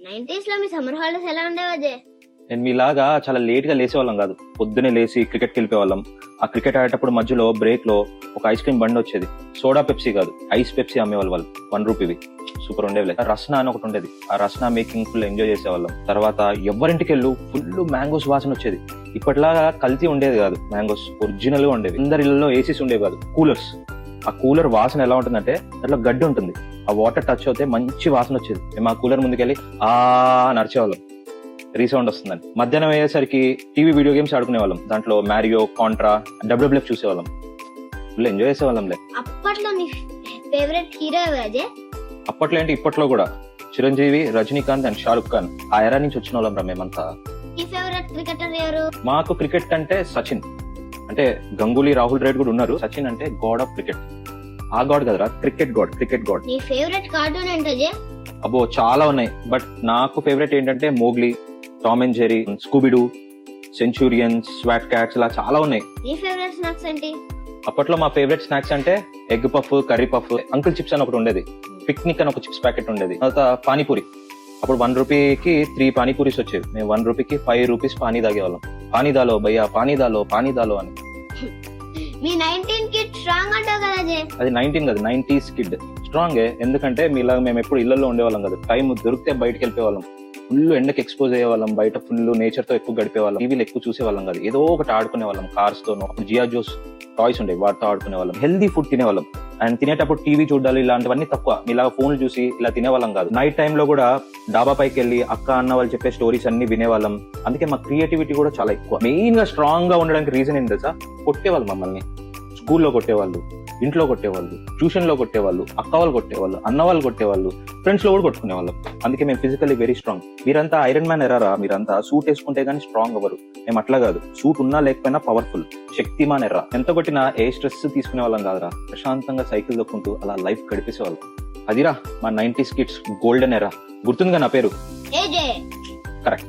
90s లో మీ summer holidays ఎలా ఉండేవి అజయ్? నేను మీలాగా చాలా లేట్ గా లేసేవాళ్ళం కాదు. పొద్దునే లేసి క్రికెట్ కి వెళ్ళిపోయేవాళ్ళం. ఆ క్రికెట్ ఆడేటప్పుడు మధ్యలో బ్రేక్ లో ఒక ఐస్ క్రీమ్ బండి వచ్చేది. సోడా పెప్సీ కాదు, ఐస్ పెప్సీ అమ్మేవాళ్ళు వాళ్ళు. ₹1 సూపర్ ఉండేవి. రస్నా అని ఒకటి ఉండేది. ఆ రస్నా మేకింగ్ ఫుల్ ఎంజాయ్ చేసేవాళ్ళం. తర్వాత ఎవరింటికి వెళ్ళు ఫుల్ మ్యాంగోస్ వాసన వచ్చేది. ఇప్పటిలాగా కల్తీ ఉండేది కాదు. మ్యాంగోస్ ఒరిజినల్ గా ఉండేవి. అందరి ఇళ్లలో ఏసీస్ ఉండేవి కాదు, కూలర్స్. ఆ కూలర్ వాసన ఎలా ఉంటుందంటే దాంట్లో గడ్డి ఉంటుంది. ఆ వాటర్ టచ్ అవుతే మంచి వాసన వచ్చేది. మేము ఆ కూలర్ ముందుకెళ్ళి నడిచేవాళ్ళం, రీసౌండ్ వస్తుందని. మధ్యాహ్నం అయ్యేసరికి టీవీ వీడియో గేమ్స్ ఆడుకునే వాళ్ళం. దాంట్లో మ్యారియో, కాంట్రా, WWF చూసేవాళ్ళం. ఫుల్ ఎంజాయ్ చేసేవాళ్ళంలే. అప్పట్లో నీ ఫేవరెట్ హీరో ఎవరు అజయ్? అప్పట్లో ఏంటి ఇప్పట్లో కూడా చిరంజీవి, రజనీకాంత్ అండ్ షారుఖ్ ఖాన్. ఆ ఎరా నుంచి వచ్చిన వాళ్ళం రా మేమంతా. నీ ఫేవరెట్ క్రికెటర్ ఎవరు? మాకు క్రికెట్ అంటే సచిన్. అంటే గంగూలీ, రాహుల్ ద్రావిడ్ కూడా ఉన్నారు. సచిన్ అంటే గాడ్ ఆఫ్ క్రికెట్. ఆ గాడ్ కదరా, క్రికెట్ గాడ్. నీ ఫేవరెట్ కార్టూన్ ఏంటి అజయ్? అబ్బో చాలా ఉన్నాయి. బట్ నాకు ఫేవరెట్ ఏంటంటే Mowgli, Tom and Jerry, Scooby Doo, Centurions, Swat Kats, ఇలా చాలా ఉన్నాయి. నీ ఫేవరెట్ స్నాక్స్ ఏంటి? అప్పట్లో మా ఫేవరెట్ స్నాక్స్ అంటే egg puff, curry puff, uncle chips అని ఒకటి ఉండేది, పిక్నిక్ అని ఒక చిప్స్ ప్యాకెట్ ఉండేది. తర్వాత పానీపూరి. అప్పుడు ₹1కి 3 పానీపూరీస్ వచ్చేవి. మేము ₹1కి ₹5 పానీ తాగేవాళ్ళం. పానీదాలో భయ్యా, పానీదాలో అని. మీ 19 కిడ్ స్ట్రాంగ్ అంటావు కదా అజయ్? అది 19 కాదు, 90s కిడ్. స్ట్రాంగే. ఎందుకంటే మీలాగా మేము ఎప్పుడు ఇళ్లలో ఉండేవాళ్ళం కదా. టైం దొరికితే బయటకు వెళ్ళిపోయేవాళ్ళం. ఫుల్ ఎండకి ఎక్స్పోజ్ అయ్యేవాళ్ళం. బయట ఫుల్ నేచర్ తో ఎక్కువ గడిపేవాళ్ళం. టీవీలు ఎక్కువ చూసేవాళ్ళం కాదు. ఏదో ఒకటి ఆడుకునే వాళ్ళం. కార్స్ తోనో, జియా జోస్ టాయ్స్ ఉండేవి, వాటితో ఆడుకునే వాళ్ళం. హెల్దీ ఫుడ్ తినేవాళ్ళం. అండ్ తినేటప్పుడు టీవీ చూడాలి ఇలాంటివన్నీ తక్కువ. ఇలాగ ఫోన్లు చూసి ఇలా తినేవాళ్ళం కాదు. నైట్ టైమ్ లో కూడా డాబా పైకి వెళ్ళి అక్క అన్న వాళ్ళు చెప్పే స్టోరీస్ అన్ని వినేవాళ్ళం. అందుకే మా క్రియేటివిటీ కూడా చాలా ఎక్కువ. మెయిన్ గా స్ట్రాంగ్ గా ఉండడానికి రీజన్ ఏంటి తెలుసా? కొట్టేవాళ్ళు మమ్మల్ని. స్కూల్లో కొట్టేవాళ్ళు, ఇంట్లో కొట్టేవాళ్ళు, ట్యూషన్ లో కొట్టేవాళ్ళు, అక్క వాళ్ళు కొట్టేవాళ్ళు, అన్న వాళ్ళు కొట్టేవాళ్ళు, ఫ్రెండ్స్ లో కూడా కొట్టుకునేవాళ్ళం. అందుకే మేము ఫిజికల్లీ వెరీ స్ట్రాంగ్. మీరంతా ఐరన్ మ్యాన్ ఎరారా. మీరంతా సూట్ వేసుకుంటే గానీ స్ట్రాంగ్ అవ్వరు. మేము అట్లా కాదు. సూట్ ఉన్నా లేకపోయినా పవర్ఫుల్, శక్తిమాన్ ఎర్రా. ఎంత కొట్టినా ఏ స్ట్రెస్ తీసుకునే వాళ్ళం కాదురా. ప్రశాంతంగా సైకిల్ దొక్కుంటూ అలా లైఫ్ గడిపేసేవాళ్ళం. అదిరా మా 90s కిడ్స్ గోల్డెన్ ఎరా. గుర్తుందిగా నా పేరు? ఏజే. కరెక్ట్.